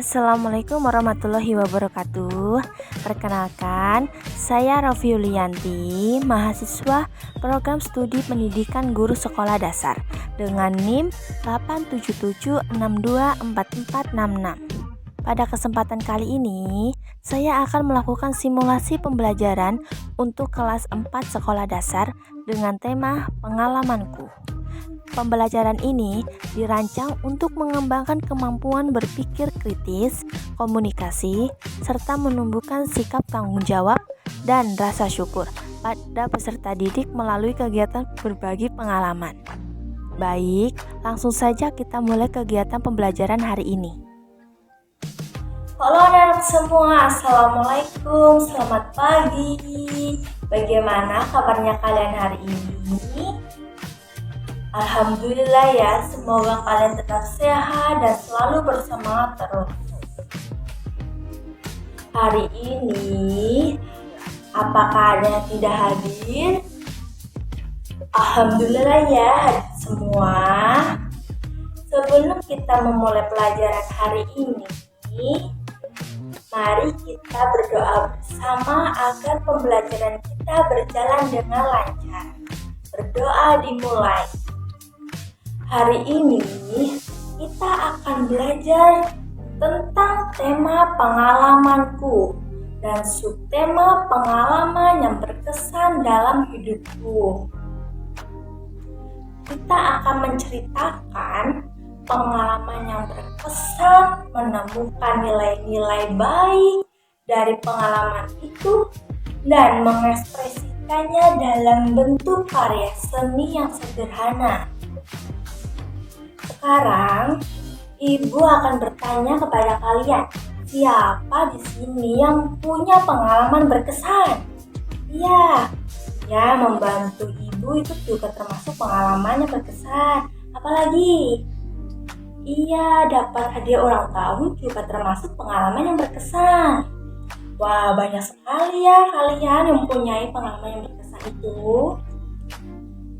Assalamualaikum warahmatullahi wabarakatuh. Perkenalkan, saya Rofi Yulianti, mahasiswa Program Studi Pendidikan Guru Sekolah Dasar dengan NIM 877624466. Pada kesempatan kali ini, saya akan melakukan simulasi pembelajaran untuk kelas 4 sekolah dasar dengan tema pengalamanku. Pembelajaran ini dirancang untuk mengembangkan kemampuan berpikir kritis, komunikasi, serta menumbuhkan sikap tanggung jawab dan rasa syukur pada peserta didik melalui kegiatan berbagi pengalaman. Baik, langsung saja kita mulai kegiatan pembelajaran hari ini. Halo anak-anak semua, Assalamualaikum, selamat pagi. Bagaimana kabarnya kalian hari ini? Alhamdulillah ya, semoga kalian tetap sehat dan selalu bersemangat terus. Hari ini, apakah ada yang tidak hadir? Alhamdulillah ya, hadir semua. Sebelum kita memulai pelajaran hari ini, mari kita berdoa bersama agar pembelajaran kita berjalan dengan lancar. Berdoa dimulai. Hari ini kita akan belajar tentang tema pengalamanku dan subtema pengalaman yang berkesan dalam hidupku. Kita akan menceritakan pengalaman yang berkesan, menemukan nilai-nilai baik dari pengalaman itu dan mengekspresikannya dalam bentuk karya seni yang sederhana. Sekarang, Ibu akan bertanya kepada kalian, siapa di sini yang punya pengalaman berkesan? Iya, ya membantu Ibu itu juga termasuk pengalaman yang berkesan. Apalagi? Iya, dapat hadiah ulang tahun juga termasuk pengalaman yang berkesan. Wah, banyak sekali ya kalian yang mempunyai pengalaman yang berkesan itu.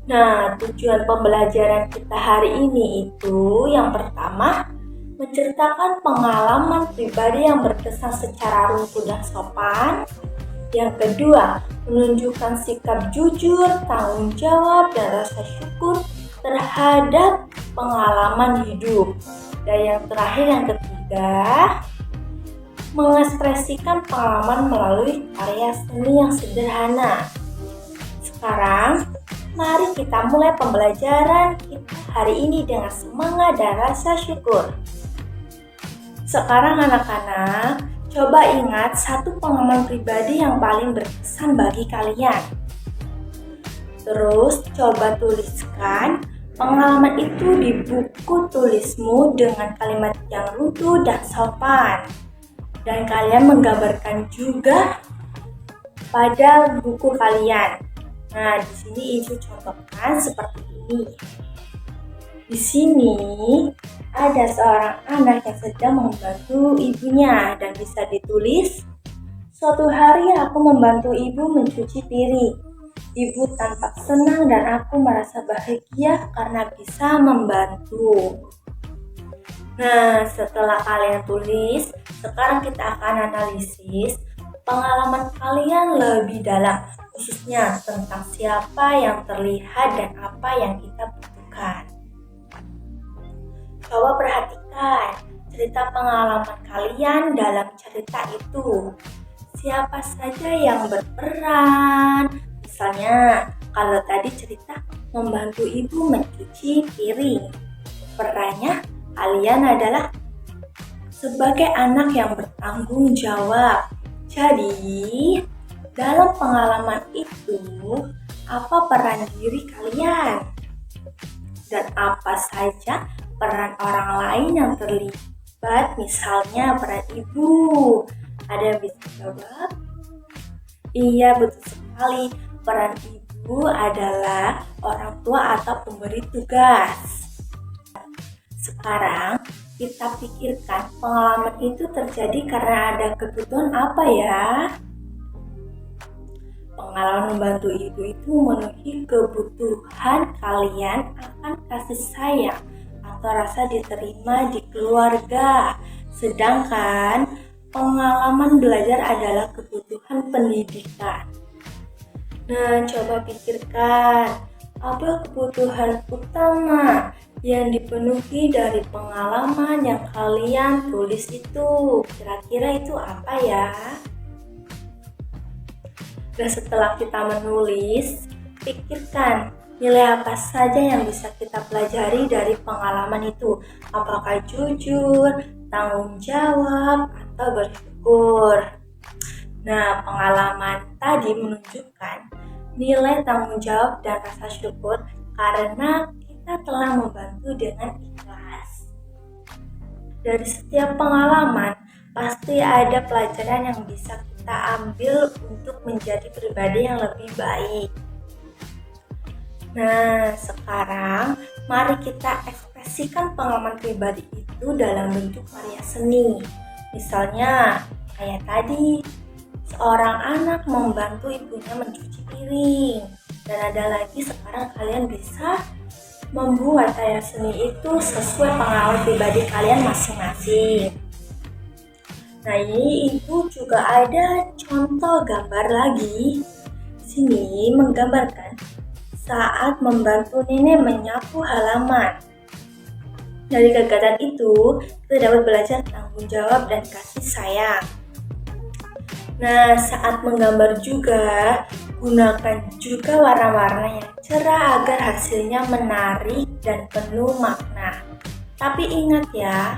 Nah, tujuan pembelajaran kita hari ini itu yang pertama, menceritakan pengalaman pribadi yang berkesan secara runtut dan sopan. Yang kedua, menunjukkan sikap jujur, tanggung jawab, dan rasa syukur terhadap pengalaman hidup. Dan yang terakhir, yang ketiga, mengekspresikan pengalaman melalui karya seni yang sederhana. Sekarang, mari kita mulai pembelajaran kita hari ini dengan semangat dan rasa syukur. Sekarang anak-anak, coba ingat satu pengalaman pribadi yang paling berkesan bagi kalian. Terus coba tuliskan pengalaman itu di buku tulismu dengan kalimat yang lucu dan sopan. Dan kalian menggambarkan juga pada buku kalian. Nah, di sini Ibu contohkan seperti ini. Di sini ada seorang anak yang sedang membantu ibunya dan bisa ditulis, suatu hari aku membantu ibu mencuci piring. Ibu tampak senang dan aku merasa bahagia karena bisa membantu. Nah, setelah kalian tulis, sekarang kita akan analisis pengalaman kalian lebih dalam, khususnya tentang siapa yang terlihat dan apa yang kita butuhkan. Coba perhatikan cerita pengalaman kalian dalam cerita itu. Siapa saja yang berperan? Misalnya, kalau tadi cerita membantu ibu mencuci piring. Perannya kalian adalah sebagai anak yang bertanggung jawab. Jadi, dalam pengalaman itu, apa peran diri kalian? Dan apa saja peran orang lain yang terlibat, misalnya peran ibu? Ada yang bisa jawab? Iya, betul sekali. Peran ibu adalah orang tua atau pemberi tugas. Sekarang, kita pikirkan pengalaman itu terjadi karena ada kebutuhan apa ya? Pengalaman membantu ibu itu memenuhi kebutuhan kalian akan kasih sayang atau rasa diterima di keluarga. Sedangkan pengalaman belajar adalah kebutuhan pendidikan. Nah, coba pikirkan, apa kebutuhan utama yang dipenuhi dari pengalaman yang kalian tulis itu? Kira-kira itu apa ya? Dan setelah kita menulis, pikirkan nilai apa saja yang bisa kita pelajari dari pengalaman itu. Apakah jujur, tanggung jawab, atau bersyukur. Nah, pengalaman tadi menunjukkan nilai tanggung jawab dan rasa syukur karena kita telah membantu dengan ikhlas. Dari setiap pengalaman, pasti ada pelajaran yang bisa kita ambil untuk menjadi pribadi yang lebih baik. Nah, sekarang mari kita ekspresikan pengalaman pribadi itu dalam bentuk karya seni. Misalnya, kayak tadi, seorang anak membantu ibunya mencuci piring. Dan ada lagi sekarang kalian bisa membuat karya seni itu sesuai pengalaman pribadi kalian masing-masing. Nah, ini ibu juga ada contoh gambar lagi. Di sini menggambarkan saat membantu nenek menyapu halaman. Dari kegiatan itu, kita dapat belajar tanggung jawab dan kasih sayang. Nah, saat menggambar juga, gunakan juga warna-warna yang cerah agar hasilnya menarik dan penuh makna. Tapi ingat ya,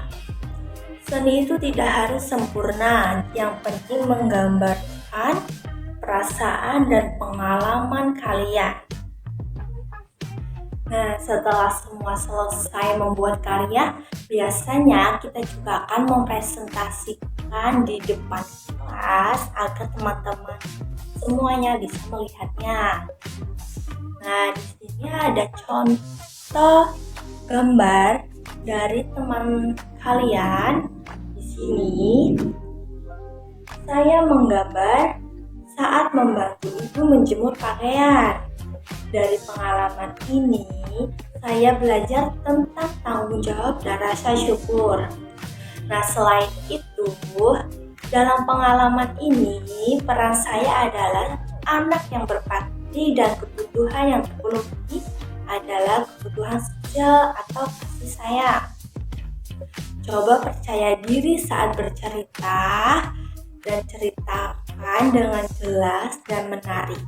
seni itu tidak harus sempurna, yang penting menggambarkan perasaan dan pengalaman kalian. Nah, setelah semua selesai membuat karya, biasanya kita juga akan mempresentasikan di depan kelas agar teman-teman semuanya bisa melihatnya. Nah, di sini ada contoh gambar dari teman kalian. Di sini saya menggambar saat membantu ibu menjemur pakaian. Dari pengalaman ini, saya belajar tentang tanggung jawab dan rasa syukur. Nah, selain itu, dalam pengalaman ini, peran saya adalah anak yang berbakti dan kebutuhan yang terpenuhi adalah kebutuhan sosial atau kasih sayang. Coba percaya diri saat bercerita dan ceritakan dengan jelas dan menarik.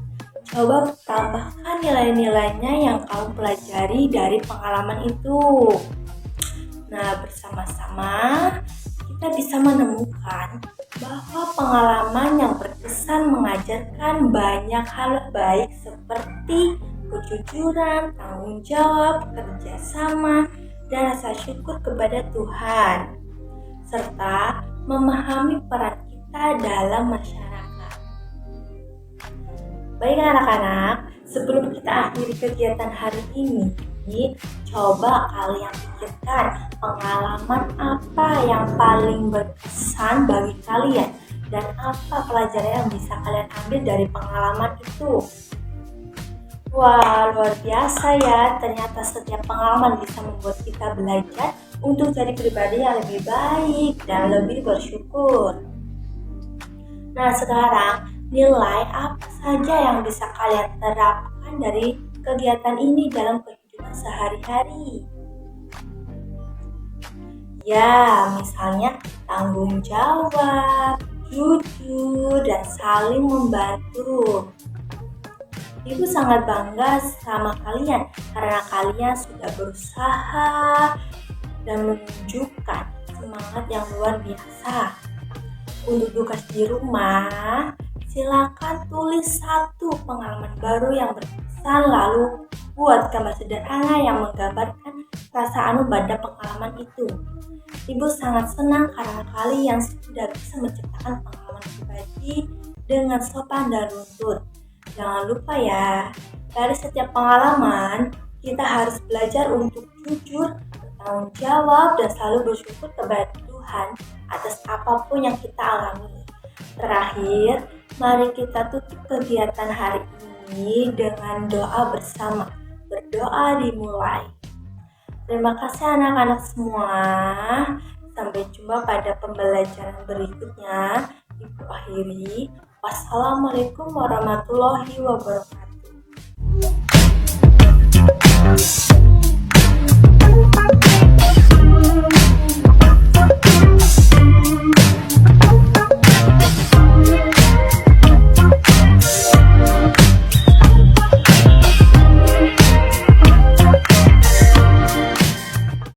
Coba tambahkan nilai-nilainya yang kamu pelajari dari pengalaman itu. Nah, bersama-sama kita bisa menemukan bahwa pengalaman yang berkesan mengajarkan banyak hal baik seperti kejujuran, tanggung jawab, kerjasama, dan rasa syukur kepada Tuhan, serta memahami peran kita dalam masyarakat. Baik anak-anak, sebelum kita akhiri kegiatan hari ini, coba kalian pikirkan pengalaman apa yang paling berkesan bagi kalian dan apa pelajaran yang bisa kalian ambil dari pengalaman itu. Wah, luar biasa ya, ternyata setiap pengalaman bisa membuat kita belajar untuk jadi pribadi yang lebih baik dan lebih bersyukur. Nah, sekarang nilai apa saja yang bisa kalian terapkan dari kegiatan ini dalam kehidupan sehari-hari? Ya, misalnya tanggung jawab, jujur, dan saling membantu. Ibu sangat bangga sama kalian karena kalian sudah berusaha dan menunjukkan semangat yang luar biasa. Untuk tugas di rumah, silakan tulis satu pengalaman baru yang berkesan, lalu buat gambar sederhana yang menggambarkan perasaan pada pengalaman itu. Ibu sangat senang karena kalian sudah bisa menciptakan pengalaman pribadi dengan sopan dan runtut. Jangan lupa ya, dari setiap pengalaman kita harus belajar untuk jujur, bertanggung jawab, dan selalu bersyukur kepada Tuhan atas apapun yang kita alami. Terakhir, mari kita tutup kegiatan hari ini dengan doa bersama. Berdoa dimulai. Terima kasih anak-anak semua. Sampai jumpa pada pembelajaran berikutnya. Ibu akhiri. Wassalamualaikum warahmatullahi wabarakatuh.